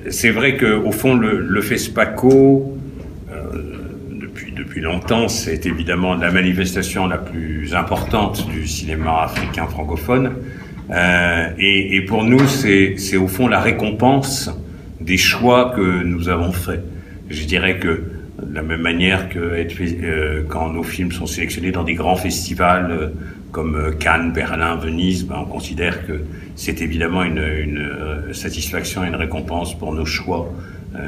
C'est vrai qu'au fond, le FESPACO, depuis longtemps, c'est évidemment la manifestation la plus importante du cinéma africain francophone. Et pour nous, c'est au fond la récompense des choix que nous avons faits. Je dirais que de la même manière que quand nos films sont sélectionnés dans des grands festivals comme Cannes, Berlin, Venise, on considère que c'est évidemment une satisfaction et une récompense pour nos choix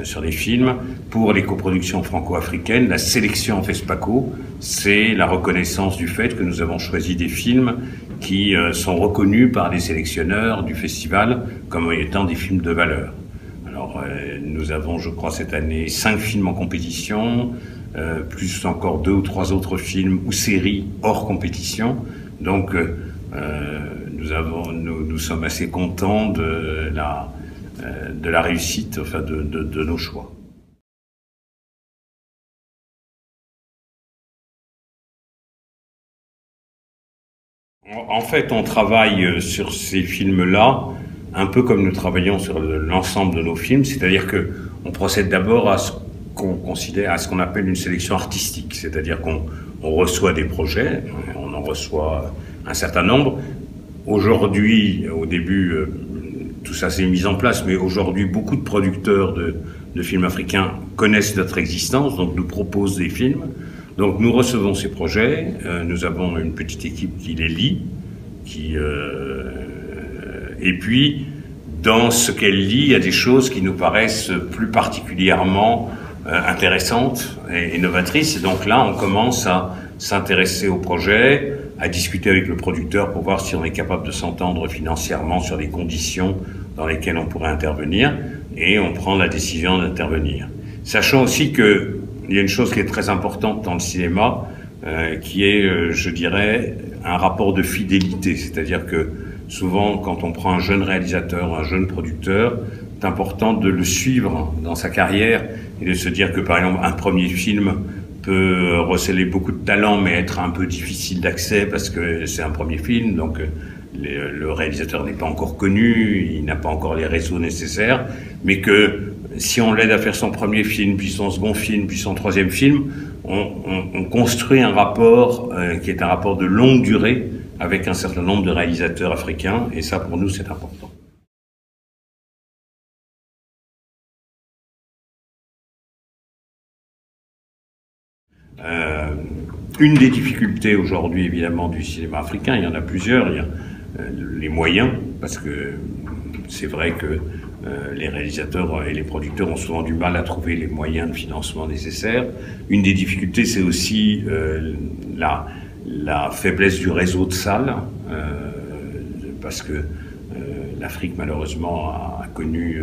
sur les films. Pour les coproductions franco-africaines, la sélection FESPACO, c'est la reconnaissance du fait que nous avons choisi des films qui sont reconnus par les sélectionneurs du festival comme étant des films de valeur. Alors, nous avons, je crois, cette année 5 films en compétition, plus encore 2 ou 3 autres films ou séries hors compétition. Donc, nous sommes assez contents de la réussite, enfin, de nos choix. En fait, on travaille sur ces films-là un peu comme nous travaillons sur l'ensemble de nos films, c'est-à-dire que on procède d'abord à ce qu'on considère, à ce qu'on appelle une sélection artistique, c'est-à-dire qu'on reçoit des projets, on en reçoit un certain nombre. Aujourd'hui, au début, tout ça s'est mis en place, mais aujourd'hui, beaucoup de producteurs de films africains connaissent notre existence, donc nous proposent des films. Donc nous recevons ces projets, nous avons une petite équipe qui les lit, et puis, dans ce qu'elle lit, il y a des choses qui nous paraissent plus particulièrement intéressantes et novatrices. Et donc là, on commence à s'intéresser au projet, à discuter avec le producteur pour voir si on est capable de s'entendre financièrement sur les conditions dans lesquelles on pourrait intervenir. Et on prend la décision d'intervenir. Sachant aussi qu'il y a une chose qui est très importante dans le cinéma, qui est, je dirais, un rapport de fidélité. C'est-à-dire que souvent, quand on prend un jeune réalisateur, un jeune producteur, c'est important de le suivre dans sa carrière et de se dire que, par exemple, un premier film peut receler beaucoup de talent, mais être un peu difficile d'accès parce que c'est un premier film, donc le réalisateur n'est pas encore connu, il n'a pas encore les réseaux nécessaires, mais que si on l'aide à faire son premier film, puis son second film, puis son troisième film, on construit un rapport qui est un rapport de longue durée avec un certain nombre de réalisateurs africains, et ça, pour nous, c'est important. Une des difficultés aujourd'hui, évidemment, du cinéma africain, il y en a plusieurs, il y a les moyens, parce que c'est vrai que les réalisateurs et les producteurs ont souvent du mal à trouver les moyens de financement nécessaires. Une des difficultés, c'est aussi la faiblesse du réseau de salles, parce que l'Afrique, malheureusement, a connu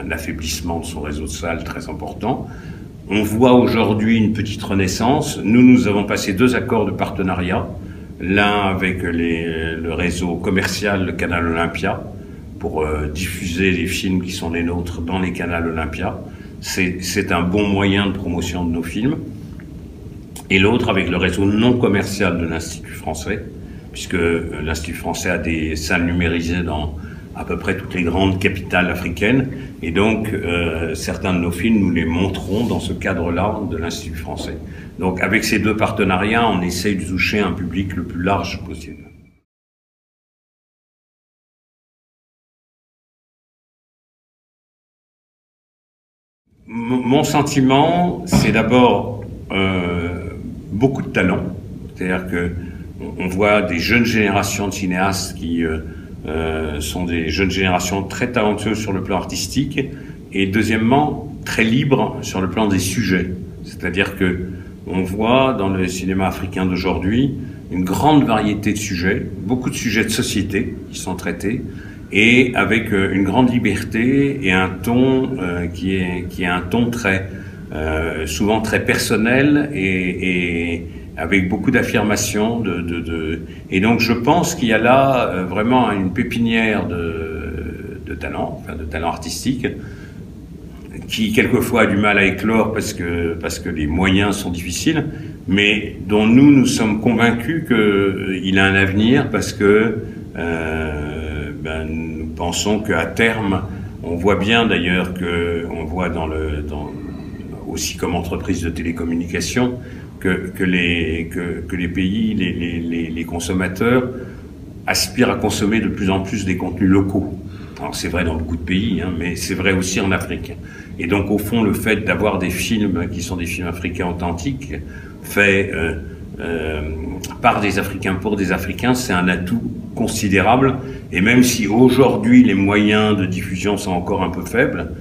un affaiblissement de son réseau de salles très important. On voit aujourd'hui une petite renaissance. Nous avons passé 2 accords de partenariat, l'un avec le réseau commercial, le Canal Olympia, pour diffuser les films qui sont les nôtres dans les canals Olympia. C'est un bon moyen de promotion de nos films. Et l'autre avec le réseau non commercial de l'Institut français, puisque l'Institut français a des salles numérisées dans à peu près toutes les grandes capitales africaines. Et donc, certains de nos films, nous les montrons dans ce cadre-là de l'Institut français. Donc, avec ces 2 partenariats, on essaye de toucher un public le plus large possible. Mon sentiment, c'est d'abord beaucoup de talent. C'est-à-dire que on voit des jeunes générations de cinéastes qui sont des jeunes générations très talentueuses sur le plan artistique, et deuxièmement, très libres sur le plan des sujets. C'est-à-dire que on voit dans le cinéma africain d'aujourd'hui une grande variété de sujets, beaucoup de sujets de société qui sont traités, et avec une grande liberté et un ton qui est un ton très souvent très personnel et avec beaucoup d'affirmations et donc je pense qu'il y a là vraiment une pépinière de talent, enfin de talent artistique, qui quelquefois a du mal à éclore parce que les moyens sont difficiles, mais dont nous sommes convaincus qu'il a un avenir parce que nous pensons qu'à terme, On voit bien d'ailleurs on voit aussi comme entreprise de télécommunication que les pays, les consommateurs aspirent à consommer de plus en plus des contenus locaux. Alors c'est vrai dans beaucoup de pays, mais c'est vrai aussi en Afrique. Et donc au fond, le fait d'avoir des films qui sont des films africains authentiques, faits par des Africains pour des Africains, c'est un atout considérable. Et même si aujourd'hui les moyens de diffusion sont encore un peu faibles,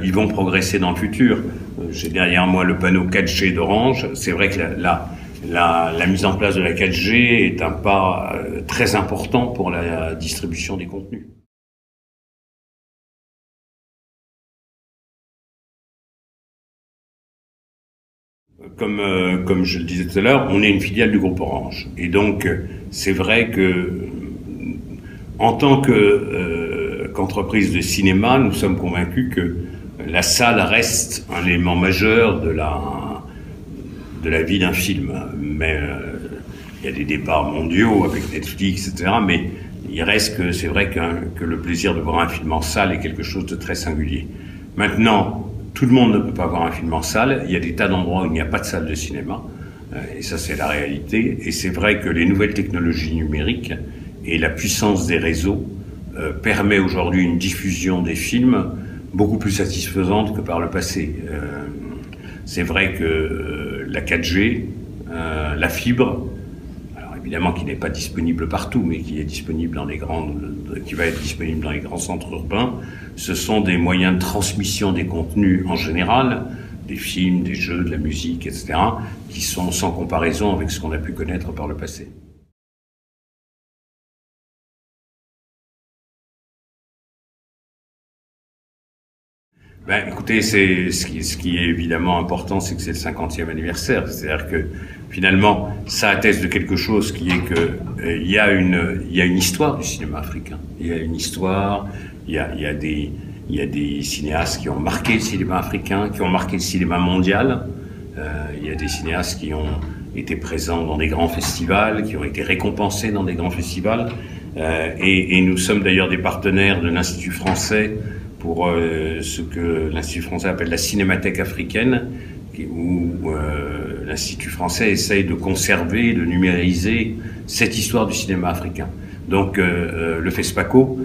ils vont progresser dans le futur. J'ai derrière moi le panneau 4G d'Orange. C'est vrai que la mise en place de la 4G est un pas très important pour la distribution des contenus. Comme je le disais tout à l'heure, on est une filiale du groupe Orange. Et donc, c'est vrai que, en tant qu'entreprise de cinéma, nous sommes convaincus que la salle reste un élément majeur de la vie d'un film. Mais il y a des débats mondiaux avec Netflix, etc. Mais il reste que c'est vrai que le plaisir de voir un film en salle est quelque chose de très singulier. Maintenant, tout le monde ne peut pas voir un film en salle. Il y a des tas d'endroits où il n'y a pas de salle de cinéma. Et ça, c'est la réalité. Et c'est vrai que les nouvelles technologies numériques et la puissance des réseaux permet aujourd'hui une diffusion des films beaucoup plus satisfaisante que par le passé. C'est vrai que la 4G, la fibre, alors évidemment qui n'est pas disponible partout, mais qui est disponible qui va être disponible dans les grands centres urbains, ce sont des moyens de transmission des contenus en général, des films, des jeux, de la musique, etc., qui sont sans comparaison avec ce qu'on a pu connaître par le passé. Ben, écoutez, ce qui est évidemment important, c'est que c'est le 50e anniversaire. C'est-à-dire que finalement, ça atteste de quelque chose qui est que il y a une histoire du cinéma africain. Il y a une histoire, il y a des cinéastes qui ont marqué le cinéma africain, qui ont marqué le cinéma mondial. Il y a des cinéastes qui ont été présents dans des grands festivals, qui ont été récompensés dans des grands festivals. Et nous sommes d'ailleurs des partenaires de l'Institut français pour ce que l'Institut français appelle la Cinémathèque africaine, où l'Institut français essaye de conserver, de numériser cette histoire du cinéma africain. Donc le FESPACO,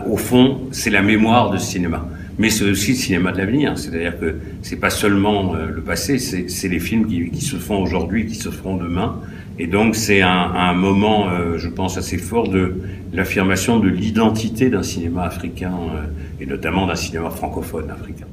au fond, c'est la mémoire de ce cinéma. Mais c'est aussi le cinéma de l'avenir, c'est-à-dire que c'est pas seulement le passé, c'est les films qui se font aujourd'hui, qui se feront demain. Et donc c'est un moment, je pense, assez fort de l'affirmation de l'identité d'un cinéma africain, et notamment d'un cinéma francophone africain.